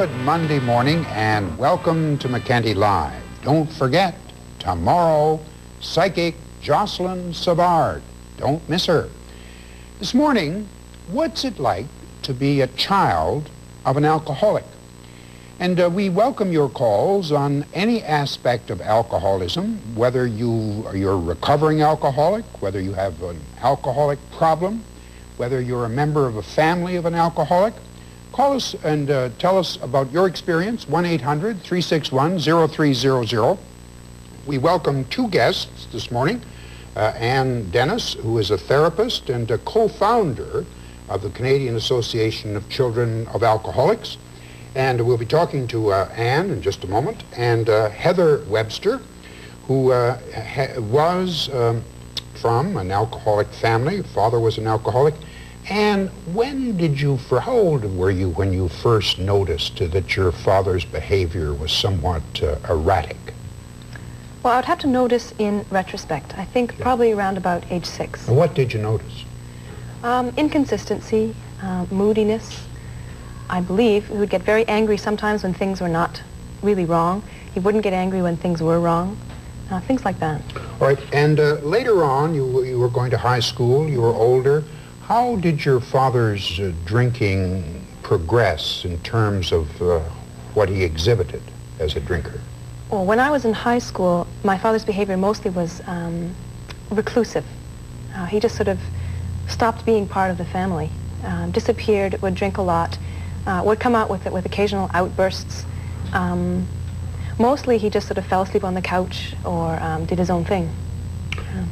Good Monday morning and welcome to McKenty Live. Don't forget, tomorrow, psychic Jocelyn Savard. Don't miss her. This morning, what's it like to be a child of an alcoholic? And we welcome your calls on any aspect of alcoholism, whether you're a recovering alcoholic, whether you have an alcoholic problem, whether you're a member of a family of an alcoholic. Call us and tell us about your experience, 1-800-361-0300. We welcome two guests this morning, Ann Dennis, who is a therapist and a co-founder of the Canadian Association of Children of Alcoholics. And we'll be talking to Ann in just a moment, and Heather Webster, who was from an alcoholic family. Father was an alcoholic. And how old were you when you first noticed that your father's behavior was somewhat erratic? Well, I would have to notice in retrospect. I think probably around about age 6. And what did you notice? Inconsistency, moodiness. I believe he would get very angry sometimes when things were not really wrong. He wouldn't get angry when things were wrong. Things like that. All right. And later on, you were going to high school. You were older. How did your father's drinking progress in terms of what he exhibited as a drinker? Well, when I was in high school, my father's behavior mostly was reclusive. He just sort of stopped being part of the family, disappeared, would drink a lot, would come out with occasional outbursts. Mostly he just sort of fell asleep on the couch or did his own thing.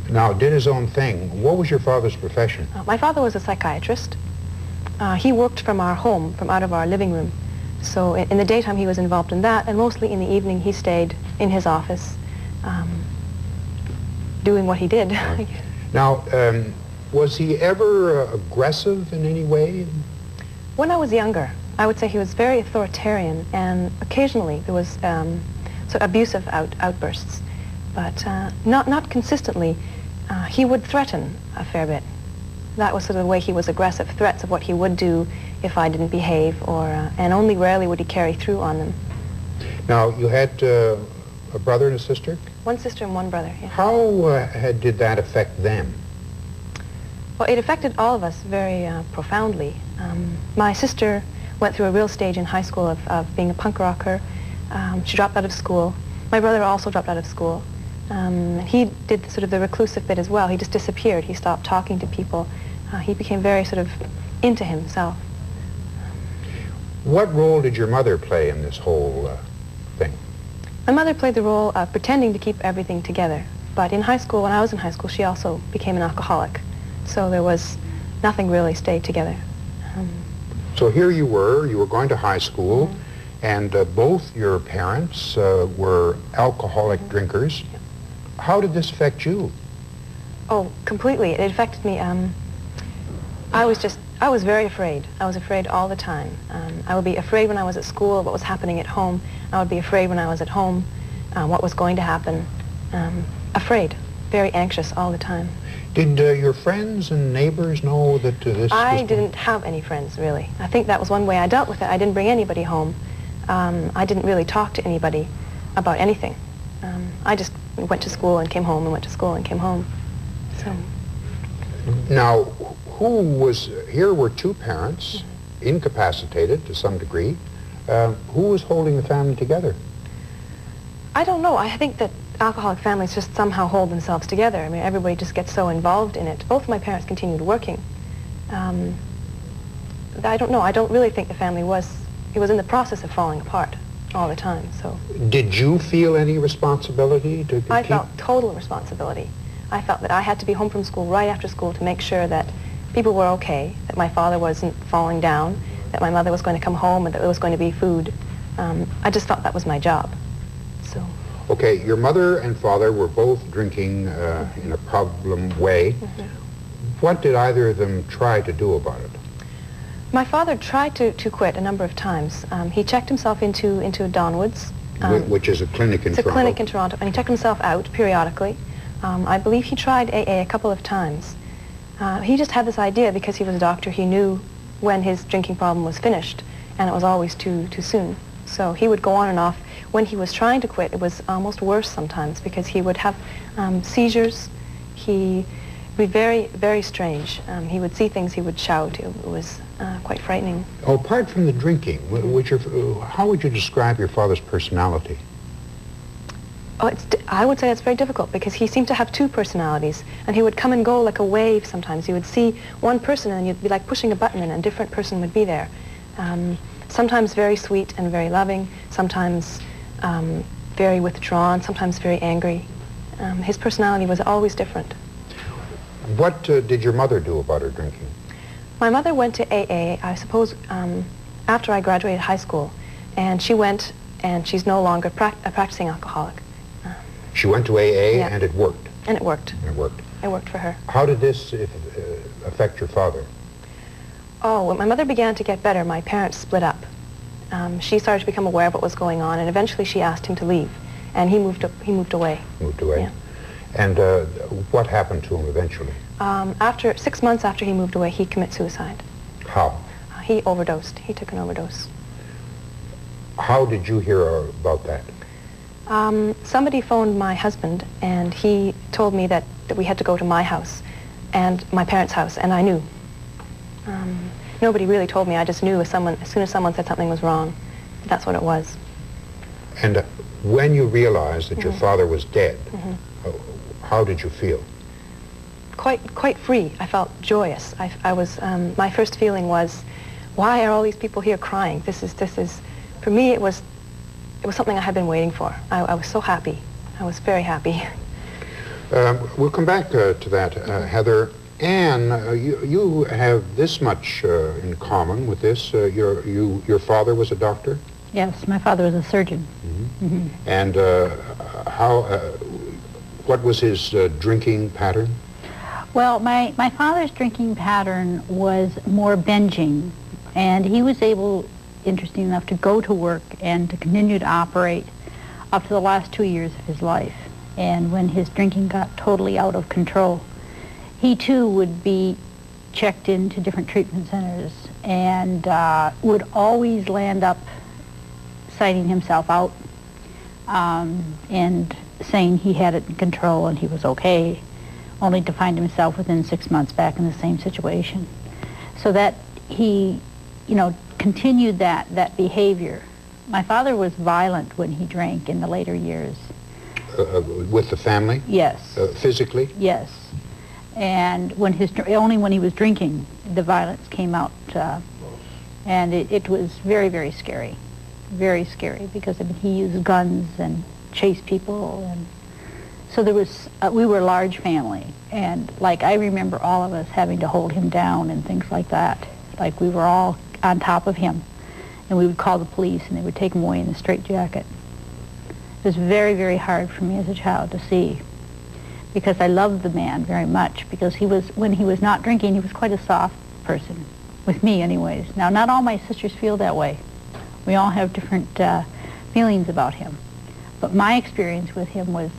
Now, did his own thing. What was your father's profession? My father was a psychiatrist. He worked from our home, from out of our living room. So in the daytime he was involved in that, and mostly in the evening he stayed in his office doing what he did. Right. Now, was he ever aggressive in any way? When I was younger, I would say he was very authoritarian, and occasionally there was sort of abusive outbursts. But not consistently. He would threaten a fair bit. That was sort of the way he was aggressive, threats of what he would do if I didn't behave, and only rarely would he carry through on them. Now, you had a brother and a sister? One sister and one brother, yes. How did that affect them? Well, it affected all of us very profoundly. My sister went through a real stage in high school of being a punk rocker. She dropped out of school. My brother also dropped out of school. He did sort of the reclusive bit as well. He just disappeared. He stopped talking to people. He became very sort of into himself. What role did your mother play in this whole thing? My mother played the role of pretending to keep everything together. But in high school, when I was in high school, she also became an alcoholic. So there was nothing really stayed together. So here you were going to high school, and both your parents were alcoholic drinkers. How did this affect you? Oh, completely. It affected me. I was very afraid. I was afraid all the time. I would be afraid when I was at school, what was happening at home. I would be afraid when I was at home, what was going to happen. Afraid, very anxious all the time. Did your friends and neighbors know that this I didn't have any friends, really. I think that was one way I dealt with it. I didn't bring anybody home. I didn't really talk to anybody about anything. I just went to school and came home and went to school and came home. So. Now, here were two parents, incapacitated to some degree. Who was holding the family together? I don't know. I think that alcoholic families just somehow hold themselves together. I mean, everybody just gets so involved in it. Both of my parents continued working. I don't know. I don't really think the family was in the process of falling apart all the time, so. Did you feel any responsibility to I felt total responsibility. I felt that I had to be home from school right after school to make sure that people were okay, that my father wasn't falling down, that my mother was going to come home, and that there was going to be food. I just thought that was my job, so. Okay, your mother and father were both drinking in a problem way. What did either of them try to do about it? My father tried to quit a number of times. He checked himself into Donwood's. Which is a clinic in Toronto. It's a clinic in Toronto, and he checked himself out periodically. I believe he tried AA a couple of times. He just had this idea, because he was a doctor, he knew when his drinking problem was finished, and it was always too soon. So he would go on and off. When he was trying to quit, it was almost worse sometimes because he would have seizures. He would be very, very strange. He would see things, he would shout. It was quite frightening. Oh, apart from the drinking, how would you describe your father's personality? Oh, I would say it's very difficult because he seemed to have two personalities, and he would come and go like a wave sometimes. You would see one person and you'd be like pushing a button and a different person would be there. Sometimes very sweet and very loving, sometimes very withdrawn, sometimes very angry. His personality was always different. What did your mother do about her drinking? My mother went to AA, I suppose, after I graduated high school, and she went, and she's no longer a practicing alcoholic. She went to AA, yeah. And it worked? And it worked. It worked. It worked for her. How did this affect your father? Oh, when my mother began to get better, my parents split up. She started to become aware of what was going on, and eventually she asked him to leave, and he moved away. Moved away? Yeah. And what happened to him eventually? After 6 months after he moved away, he committed suicide. How? He overdosed. He took an overdose. How did you hear about that? Somebody phoned my husband, and he told me that we had to go to my house and my parents' house, and I knew. Nobody really told me. I just knew as soon as someone said something was wrong. That's what it was. And when you realized that your father was dead, how did you feel? Quite free. I felt joyous. I was. My first feeling was, why are all these people here crying? This is. For me, it was something I had been waiting for. I was so happy. I was very happy. We'll come back to that, Heather. Anne, you have this much in common with this. Your father was a doctor? Yes, my father was a surgeon. And what was his drinking pattern? Well, my father's drinking pattern was more binging, and he was able, interesting enough, to go to work and to continue to operate up to the last 2 years of his life. And when his drinking got totally out of control, he too would be checked into different treatment centers and would always land up citing himself out and saying he had it in control and he was okay, only to find himself within 6 months back in the same situation. So that he, continued that behavior. My father was violent when he drank in the later years. With the family? Yes. Physically? Yes. And only when he was drinking, the violence came out, and it was very, very scary. Very scary, because he used guns and chased people, and so there was. We were a large family, and I remember all of us having to hold him down and things like that. Like we were all on top of him, and we would call the police, and they would take him away in the straitjacket. It was very, very hard for me as a child to see, because I loved the man very much, because when he was not drinking, he was quite a soft person, with me anyways. Now, not all my sisters feel that way. We all have different feelings about him. But my experience with him was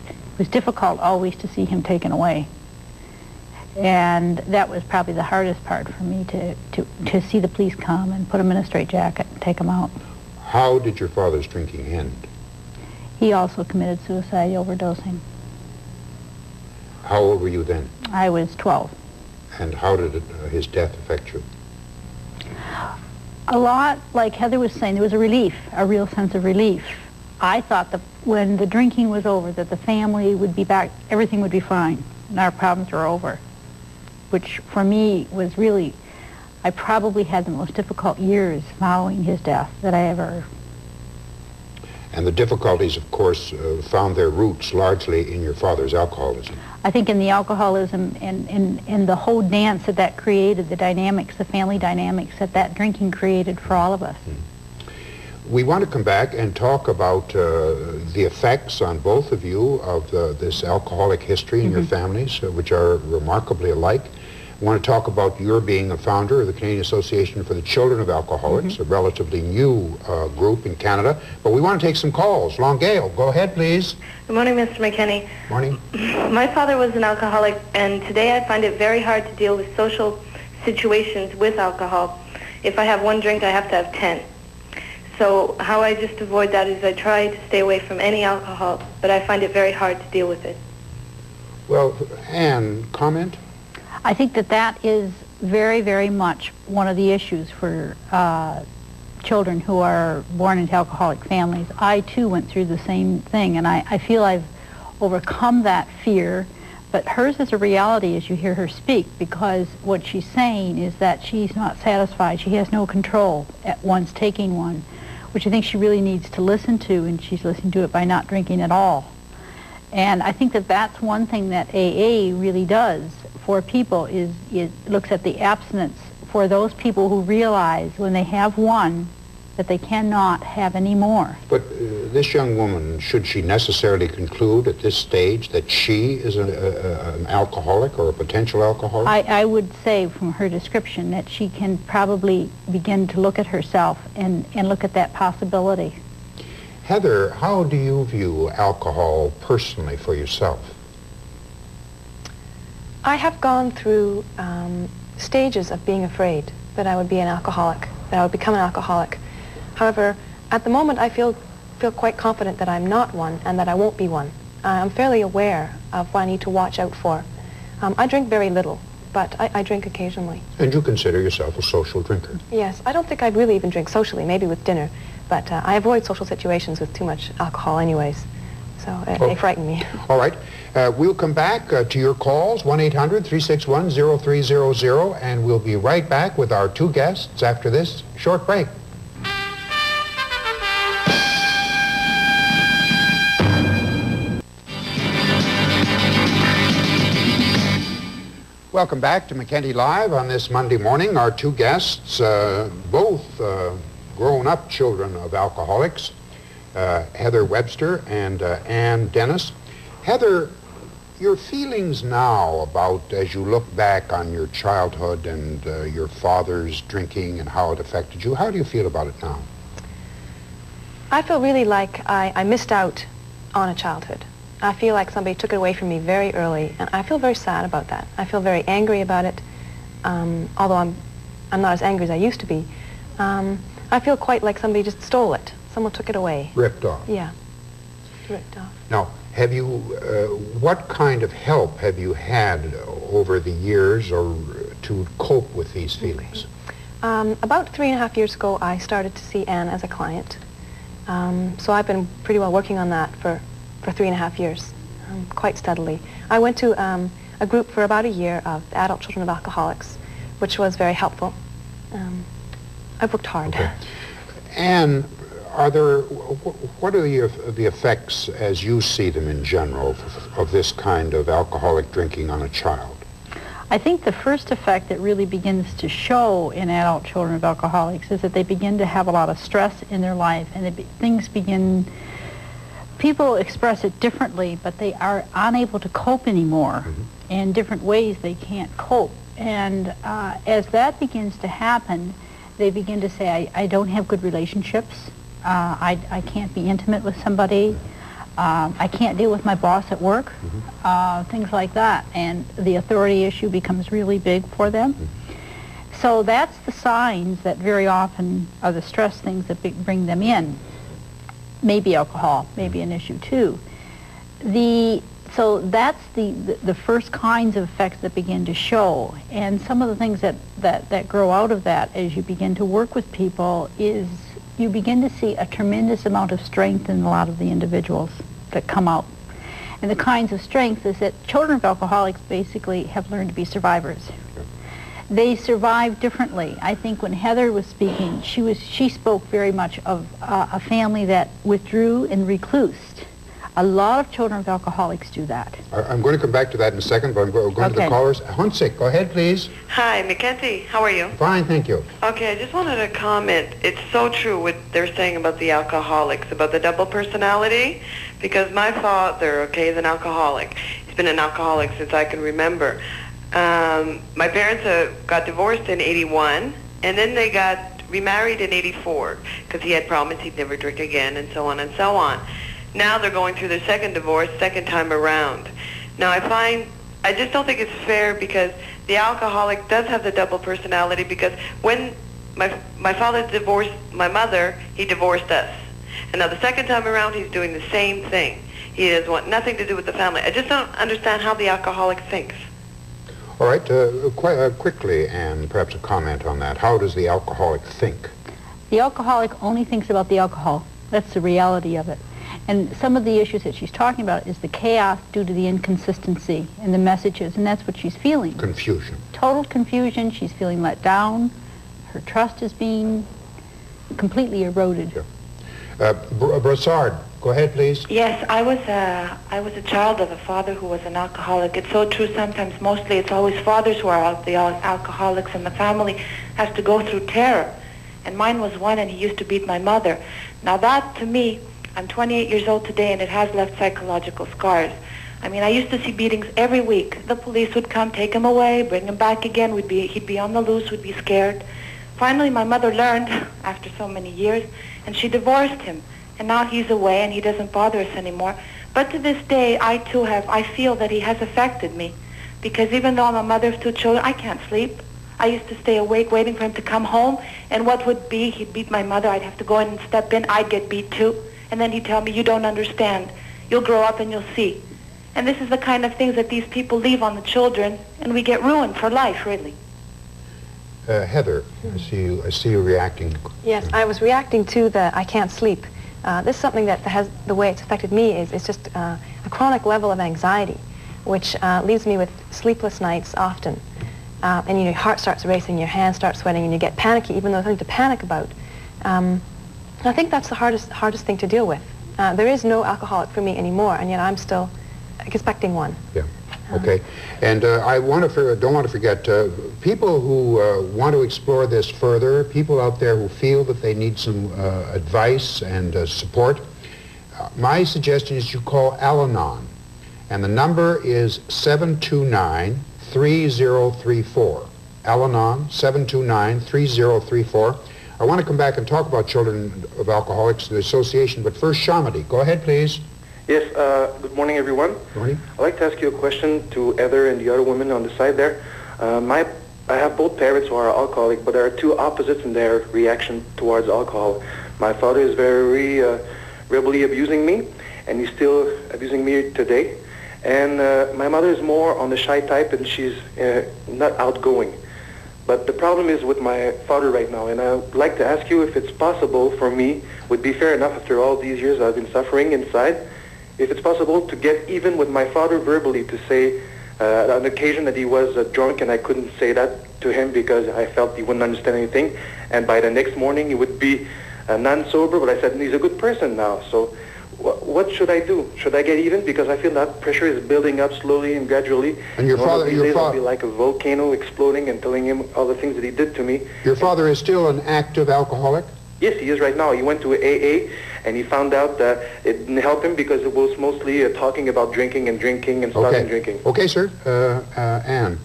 difficult always to see him taken away. And that was probably the hardest part for me, to see the police come and put him in a straitjacket and take him out. How did your father's drinking end? He also committed suicide, overdosing. How old were you then? I was 12. And how did his death affect you? A lot, like Heather was saying, there was a relief, a real sense of relief. I thought that when the drinking was over, that the family would be back, everything would be fine, and our problems were over. Which for me was really, I probably had the most difficult years following his death that I ever. And the difficulties, of course, found their roots largely in your father's alcoholism. I think in the alcoholism and in the whole dance that created, the dynamics, the family dynamics that drinking created for all of us. We want to come back and talk about the effects on both of you of this alcoholic history in your families, which are remarkably alike. We want to talk about your being a founder of the Canadian Association for the Children of Alcoholics, a relatively new group in Canada. But we want to take some calls. Long Gale, go ahead, please. Good morning, Mr. McKenty. Morning. My father was an alcoholic, and today I find it very hard to deal with social situations with alcohol. If I have one drink, I have to have 10. So how I just avoid that is I try to stay away from any alcohol, but I find it very hard to deal with it. Well, Anne, comment? I think that that is very, very much one of the issues for children who are born into alcoholic families. I too went through the same thing, and I feel I've overcome that fear, but hers is a reality as you hear her speak, because what she's saying is that she's not satisfied. She has no control at once taking one, which I think she really needs to listen to, and she's listening to it by not drinking at all. And I think that that's one thing that AA really does for people, is it looks at the abstinence for those people who realize when they have one that they cannot have any more. But this young woman, should she necessarily conclude at this stage that she is an alcoholic or a potential alcoholic? I would say from her description that she can probably begin to look at herself and look at that possibility. Heather, how do you view alcohol personally for yourself? I have gone through stages of being afraid that I would be an alcoholic, that I would become an alcoholic. However, at the moment I feel quite confident that I'm not one and that I won't be one. I'm fairly aware of what I need to watch out for. I drink very little, but I drink occasionally. And you consider yourself a social drinker? Yes, I don't think I really even drink socially, maybe with dinner, but I avoid social situations with too much alcohol anyways, so they frighten me. All right. We'll come back to your calls, 1-800-361-0300, and we'll be right back with our two guests after this short break. Welcome back to McKenty Live on this Monday morning. Our two guests, both grown-up children of alcoholics, Heather Webster and Ann Dennis. Heather, your feelings now about, as you look back on your childhood and your father's drinking and how it affected you, how do you feel about it now? I feel really like I missed out on a childhood. I feel like somebody took it away from me very early, and I feel very sad about that. I feel very angry about it, although I'm not as angry as I used to be. I feel quite like somebody just stole it. Someone took it away. Ripped off? Yeah, ripped off. Now, have you, what kind of help have you had over the years or to cope with these feelings? About 3.5 years ago, I started to see Anne as a client. So I've been pretty well working on that for 3.5 years, quite steadily. I went to a group for about a year of adult children of alcoholics, which was very helpful. I've worked hard. Okay. And what are the effects, as you see them in general, of this kind of alcoholic drinking on a child? I think the first effect that really begins to show in adult children of alcoholics is that they begin to have a lot of stress in their life, and people express it differently, but they are unable to cope anymore. Mm-hmm. In different ways they can't cope. And as that begins to happen, they begin to say, I don't have good relationships. I can't be intimate with somebody. I can't deal with my boss at work. Mm-hmm. Things like that. And the authority issue becomes really big for them. Mm-hmm. So that's the signs that very often are the stress things that bring them in. Maybe alcohol, maybe an issue too. So that's the first kinds of effects that begin to show. And some of the things that grow out of that as you begin to work with people is you begin to see a tremendous amount of strength in a lot of the individuals that come out. And the kinds of strength is that children of alcoholics basically have learned to be survivors. They survive differently. I think when Heather was speaking, she spoke very much of a family that withdrew and reclused. A lot of children of alcoholics do that. I'm going to come back to that in a second, but I'm going to the callers. Hunsick, go ahead, please. Hi, McKenty. How are you? Fine, thank you. Okay, I just wanted to comment. It's so true what they're saying about the alcoholics, about the double personality, because my father, is an alcoholic. He's been an alcoholic since I can remember. My parents got divorced in 81, and then they got remarried in 84 because he had promised he'd never drink again, and so on and so on. Now they're going through their second divorce, second time around. Now I just don't think it's fair, because the alcoholic does have the double personality, because when my father divorced my mother, he divorced us. And now the second time around, he's doing the same thing. He doesn't want nothing to do with the family. I just don't understand how the alcoholic thinks. All right, quickly, and perhaps a comment on that. How does the alcoholic think? The alcoholic only thinks about the alcohol. That's the reality of it. And some of the issues that she's talking about is the chaos due to the inconsistency in the messages, and that's what she's feeling. Confusion. Total confusion. She's feeling let down. Her trust is being completely eroded. Yeah. Brassard, go ahead, please. Yes, I was a child of a father who was an alcoholic. It's so true. Sometimes, mostly, it's always fathers who are the alcoholics, and the family has to go through terror. And mine was one, and he used to beat my mother. Now that, to me, I'm 28 years old today, and it has left psychological scars. I mean, I used to see beatings every week. The police would come, take him away, bring him back again. He'd be on the loose, we'd be scared. Finally, my mother learned, after so many years, and she divorced him. And now he's away, and he doesn't bother us anymore. But to this day, I feel that he has affected me. Because even though I'm a mother of 2 children, I can't sleep. I used to stay awake waiting for him to come home, and what would be, he'd beat my mother, I'd have to go in and step in, I'd get beat too. And then he'd tell me, you don't understand. You'll grow up and you'll see. And this is the kind of things that these people leave on the children, and we get ruined for life, really. Heather, I see you reacting. Yes, I was reacting to the I can't sleep. This is something that has, the way it's affected me is it's just a chronic level of anxiety, which leaves me with sleepless nights often. And your heart starts racing, your hands start sweating, and you get panicky, even though there's nothing to panic about. I think that's the hardest thing to deal with. There is no alcoholic for me anymore, and yet I'm still expecting one. Yeah. Okay. And I don't want to forget, people who want to explore this further, people out there who feel that they need some advice and support, my suggestion is you call Al-Anon. And the number is 729-3034. Al-Anon, 729-3034. I want to come back and talk about Children of Alcoholics and the Association, but first, Shamadi, go ahead, please. Yes, good morning, everyone. Good morning. I'd like to ask you a question to Heather and the other women on the side there. I have both parents who are alcoholic, but there are 2 opposites in their reaction towards alcohol. My father is very verbally abusing me, and he's still abusing me today. And my mother is more on the shy type, and she's not outgoing. But the problem is with my father right now, and I would like to ask you if it's possible for me, would be fair enough after all these years I've been suffering inside, if it's possible to get even with my father verbally, to say on an occasion that he was drunk and I couldn't say that to him because I felt he wouldn't understand anything, and by the next morning he would be non-sober, but I said he's a good person now. So what should I do? Should I get even? Because I feel that pressure is building up slowly and gradually. And your father will be like a volcano exploding and telling him all the things that he did to me. Your father is still an active alcoholic? Yes, he is right now. He went to AA, and he found out that it didn't help him because it was mostly talking about drinking and stopping drinking. Okay, sir. Anne.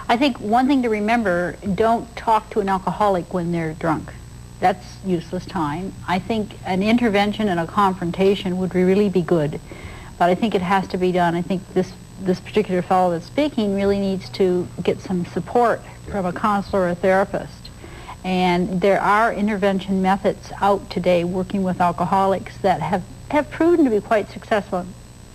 I think one thing to remember, don't talk to an alcoholic when they're drunk. That's useless time. I think an intervention and a confrontation would really be good, but I think it has to be done. I think this particular fellow that's speaking really needs to get some support from a counselor or a therapist. And there are intervention methods out today working with alcoholics that have proven to be quite successful.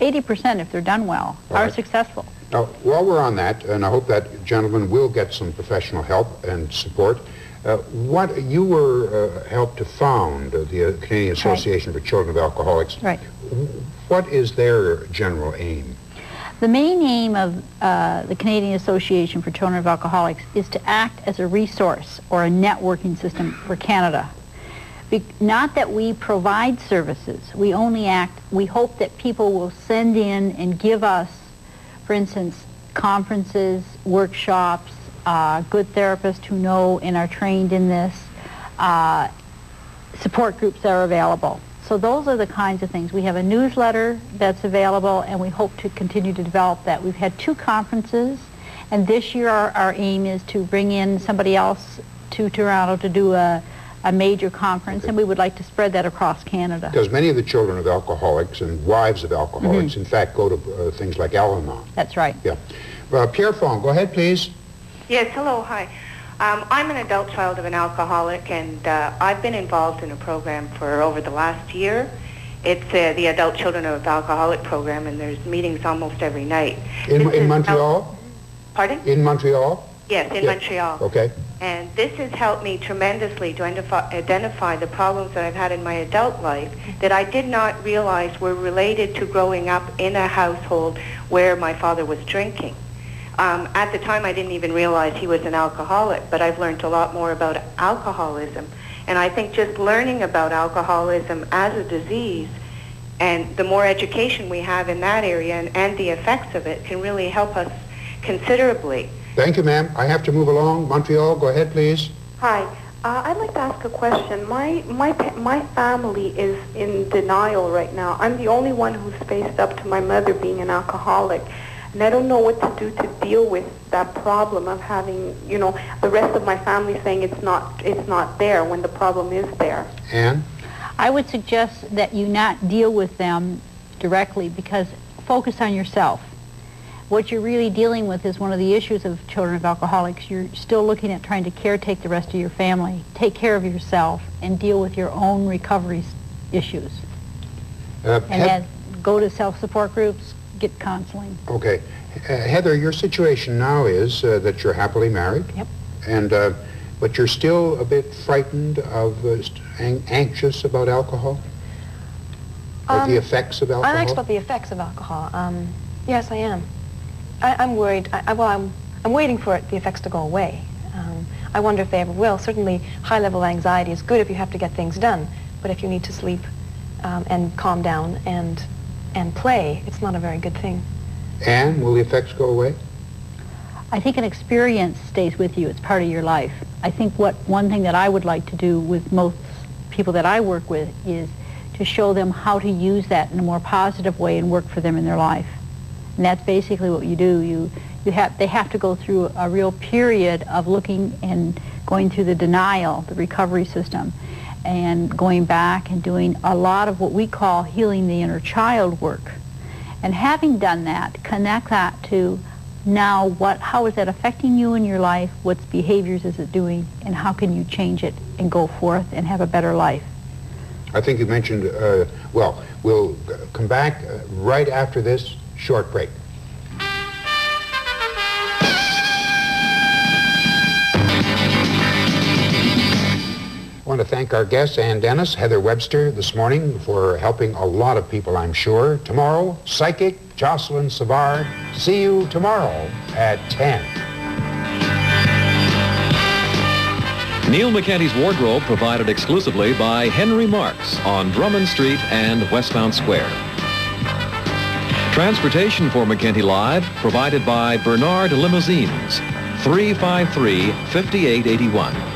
80%, if they're done well, are successful. Now, while we're on that, and I hope that gentleman will get some professional help and support, you were helped to found the Canadian Association for Children of Alcoholics. Right. What is their general aim? The main aim of the Canadian Association for Children of Alcoholics is to act as a resource or a networking system for Canada. Not that we provide services, we only act, we hope that people will send in and give us, for instance, conferences, workshops, good therapists who know and are trained in this, support groups that are available. So those are the kinds of things. We have a newsletter that's available, and we hope to continue to develop that. We've had 2 conferences, and this year our aim is to bring in somebody else to Toronto to do a major conference, and we would like to spread that across Canada. Because many of the children of alcoholics and wives of alcoholics, in fact, go to things like Al-Anon. That's right. Yeah. Pierre Fong, go ahead, please. Yes, hello, hi. I'm an adult child of an alcoholic, and I've been involved in a program for over the last year. It's the Adult Children of Alcoholic program, and there's meetings almost every night. In Montreal? Pardon? In Montreal? Yes, in Montreal. Okay. And this has helped me tremendously to identify the problems that I've had in my adult life that I did not realize were related to growing up in a household where my father was drinking. At the time, I didn't even realize he was an alcoholic, but I've learned a lot more about alcoholism. And I think just learning about alcoholism as a disease, and the more education we have in that area and the effects of it, can really help us considerably. Thank you, ma'am. I have to move along. Montreal, go ahead, please. Hi. I'd like to ask a question. My family is in denial right now. I'm the only one who's faced up to my mother being an alcoholic. And I don't know what to do to deal with that problem of having, you know, the rest of my family saying it's not there when the problem is there. Anne? I would suggest that you not deal with them directly, because focus on yourself. What you're really dealing with is one of the issues of children of alcoholics. You're still looking at trying to caretake the rest of your family, take care of yourself, and deal with your own recovery issues. And then go to self-support groups, get counseling. Okay. Heather, your situation now is that you're happily married. Yep. And, but you're still a bit frightened of, anxious about alcohol? Or the effects of alcohol? I'm anxious about the effects of alcohol. Yes, I am. I'm worried. I'm waiting for the effects to go away. I wonder if they ever will. Certainly, high-level anxiety is good if you have to get things done. But if you need to sleep and calm down and play, it's not a very good thing. And will the effects go away? I think an experience stays with you. It's part of your life. I think one thing that I would like to do with most people that I work with is to show them how to use that in a more positive way and work for them in their life. And that's basically what you do. They have to go through a real period of looking and going through the denial, the recovery system, and going back and doing a lot of what we call healing the inner child work. And having done that, connect that to now how is that affecting you in your life, what behaviors is it doing, and how can you change it and go forth and have a better life. I think you mentioned, well, we'll come back right after this short break. I want to thank our guests, Ann Dennis, Heather Webster, this morning for helping a lot of people, I'm sure. Tomorrow, psychic Jocelyn Savard. See you tomorrow at 10. Neil McKenty's wardrobe provided exclusively by Henry Marks on Drummond Street and Westmount Square. Transportation for McKenty Live provided by Bernard Limousines, 353-5881.